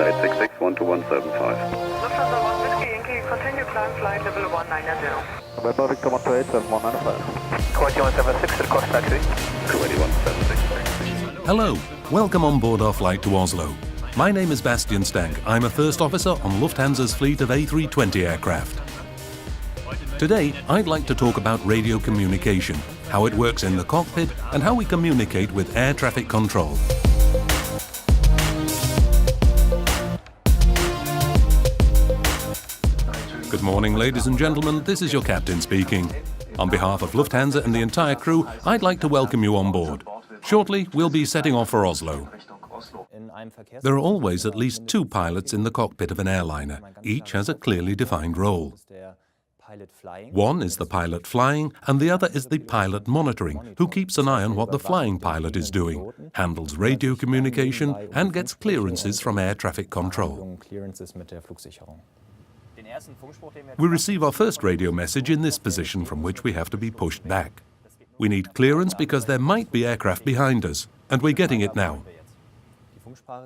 866-12175. Lufthansa 1 Whiskey Yankee, continue climb flight level 190. November Victor 128, 195. 2176 at cross taxi. 2176. Hello, welcome on board our flight to Oslo. My name is Bastian Stank. I'm a first officer on Lufthansa's fleet of A320 aircraft. Today, I'd like to talk about radio communication, how it works in the cockpit, and how we communicate with air traffic control. Good morning, ladies and gentlemen. This is your captain speaking. On behalf of Lufthansa and the entire crew, I'd like to welcome you on board. Shortly, we'll be setting off for Oslo. There are always at least two pilots in the cockpit of an airliner. Each has a clearly defined role. One is the pilot flying, and the other is the pilot monitoring, who keeps an eye on what the flying pilot is doing, handles radio communication, and gets clearances from air traffic control. We receive our first radio message in this position, from which we have to be pushed back. We need clearance because there might be aircraft behind us, and we're getting it now.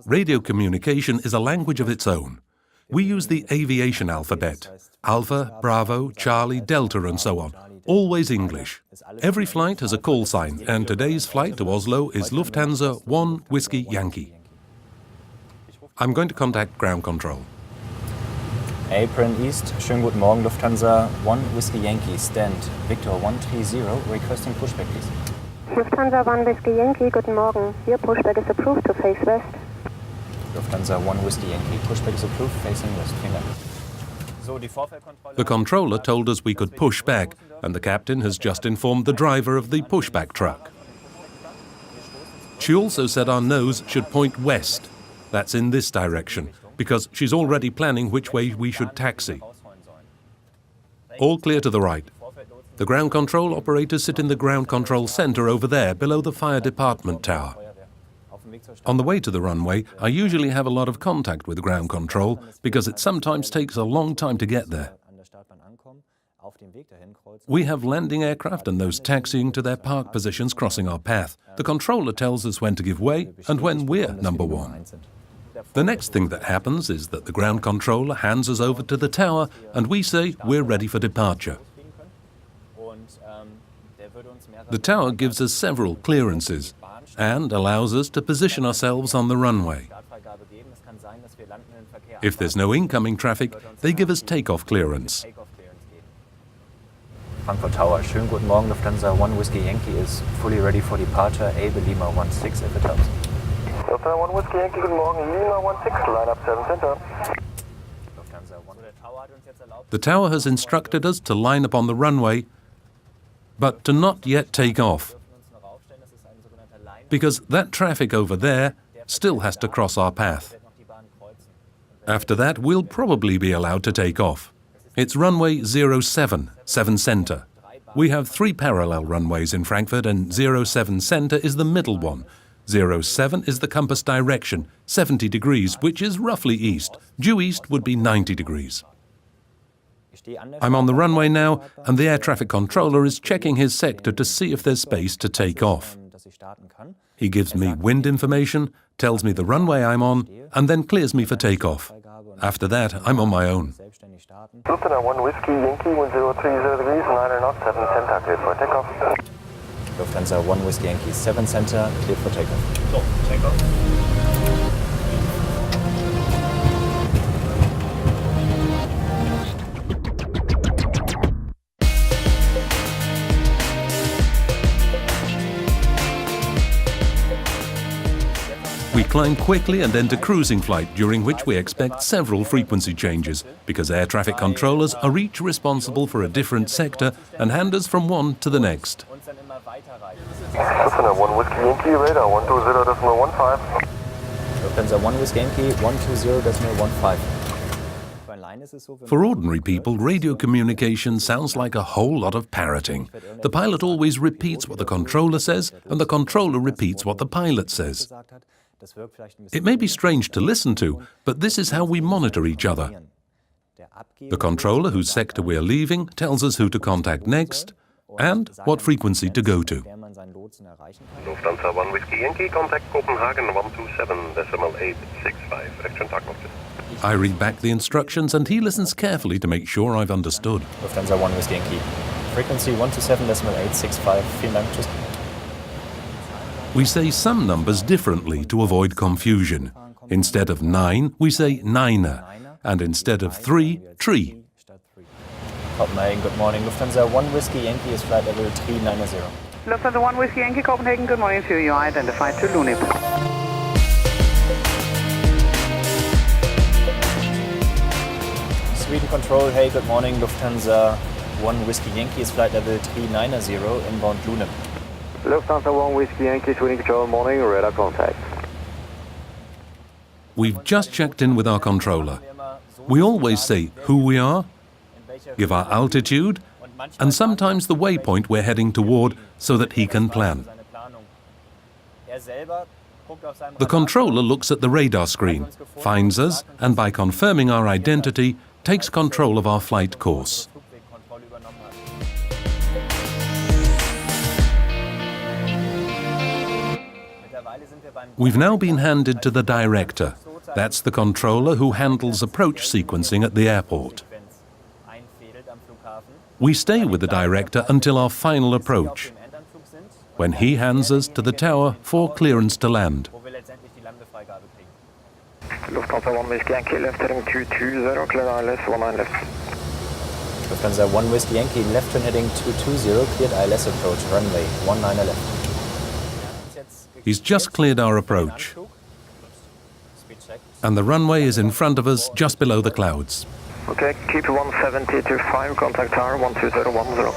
Radio communication is a language of its own. We use the aviation alphabet: Alpha, Bravo, Charlie, Delta, and so on. Always English. Every flight has a call sign, and today's flight to Oslo is Lufthansa 1 Whiskey Yankee. I'm going to contact ground control. Apron East, schönen guten Morgen, Lufthansa 1 Whiskey Yankee, stand Victor 130, requesting pushback please. Lufthansa 1 Whiskey Yankee, guten Morgen. Your pushback is approved to face west. Lufthansa 1 Whiskey Yankee, pushback is approved, facing west. Vielen Dank. The controller told us we could push back, and the captain has just informed the driver of the pushback truck. She also said our nose should point west. That's in this direction, because she's already planning which way we should taxi. All clear to the right. The ground control operators sit in the ground control center over there, below the fire department tower. On the way to the runway, I usually have a lot of contact with ground control, because it sometimes takes a long time to get there. We have landing aircraft and those taxiing to their park positions crossing our path. The controller tells us when to give way and when we're number one. The next thing that happens is that the ground controller hands us over to the tower and we say we're ready for departure. The tower gives us several clearances and allows us to position ourselves on the runway. If there's no incoming traffic, they give us takeoff clearance. Frankfurt Tower, schönen guten Morgen, Lufthansa 1 Whiskey Yankee is fully ready for departure, Able Lima 16 if it helps. Lufthansa 1 Whiskey Yankee, guten Morgen, Lima 16, line up 7 center. The tower has instructed us to line up on the runway, but to not yet take off, because that traffic over there still has to cross our path. After that, we'll probably be allowed to take off. It's runway 07, 7 center. We have 3 parallel runways in Frankfurt, and 07 center is the middle one. 07 is the compass direction, 70 degrees, which is roughly east. Due east would be 90 degrees. I'm on the runway now, and the air traffic controller is checking his sector to see if there's space to take off. He gives me wind information, tells me the runway I'm on, and then clears me for takeoff. After that, I'm on my own. Lufthansa 1 Whiskey Yankee, 1030 degrees, 9 knots, 7 center, clear for takeoff. Lufthansa 1 Whiskey Yankee, 7 center, clear for takeoff. So, takeoff. We climb quickly and enter cruising flight, during which we expect several frequency changes, because air traffic controllers are each responsible for a different sector and hand us from one to the next. Lufthansa 1 Whiskey Yankee, radar 120.15. Lufthansa 1 Whiskey Yankee, 120.15. For ordinary people, radio communication sounds like a whole lot of parroting. The pilot always repeats what the controller says, and the controller repeats what the pilot says. It may be strange to listen to, but this is how we monitor each other. The controller whose sector we are leaving tells us who to contact next, and what frequency to go to. Lufthansa 1 Whiskey Yankee, contact Copenhagen 127.865. Action TAC office. I read back the instructions and he listens carefully to make sure I've understood. Lufthansa 1 Whiskey Yankee. Frequency 127.865. Vielen Dank, tschüss. We say some numbers differently to avoid confusion. Instead of 9, we say niner, and instead of 3, tree. Copenhagen, good morning. Lufthansa 1 Whiskey Yankee is flight level 390. Lufthansa 1 Whiskey Yankee, Copenhagen, good morning to you. You are identified to Lunip. Sweden Control, hey, good morning. Lufthansa 1 Whiskey Yankee is flight level 390, inbound Lunip. Lufthansa 1 Whiskey Yankee, Sweden Control, morning, radar contact. We've just checked in with our controller. We always say who we are, give our altitude, and sometimes the waypoint we're heading toward so that he can plan. The controller looks at the radar screen, finds us, and by confirming our identity, takes control of our flight course. We've now been handed to the director. That's the controller who handles approach sequencing at the airport. We stay with the director until our final approach, when he hands us to the tower for clearance to land. Lufthansa 1 Whiskey Yankee, left heading 220, clear ILS 19 left. Lufthansa 1 Whiskey Yankee, left turn heading 220, cleared ILS approach, runway 19 left. He's just cleared our approach, and the runway is in front of us, just below the clouds. Okay, keep 170 to 5, contact tower 12010.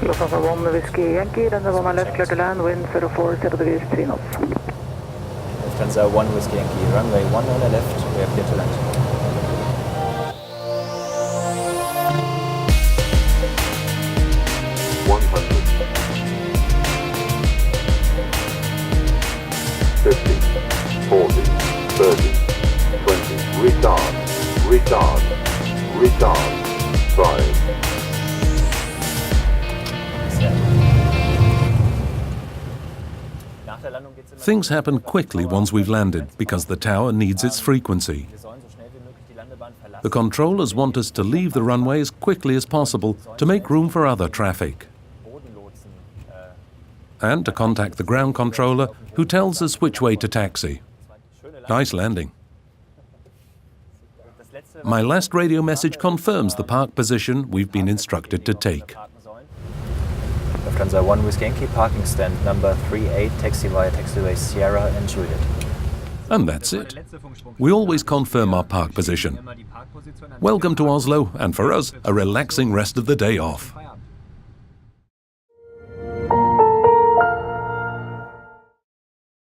Lufthansa 1 Whiskey Yankee, then the 1 left, clear to land, wind 04, 0 degrees, 3 knots. Lufthansa 1 Whiskey Yankee, runway 19 left, we are clear to land. 50, 40, 30, 20, retard, retard, retard, 5. Things happen quickly once we've landed because the tower needs its frequency. The controllers want us to leave the runway as quickly as possible to make room for other traffic, and to contact the ground controller who tells us which way to taxi. Nice landing. My last radio message confirms the park position we've been instructed to take. Lufthansa 1 Whiskey Yankee, parking stand number 38, taxi via taxiway Sierra and Juliet. And that's it. We always confirm our park position. Welcome to Oslo, and for us, a relaxing rest of the day off.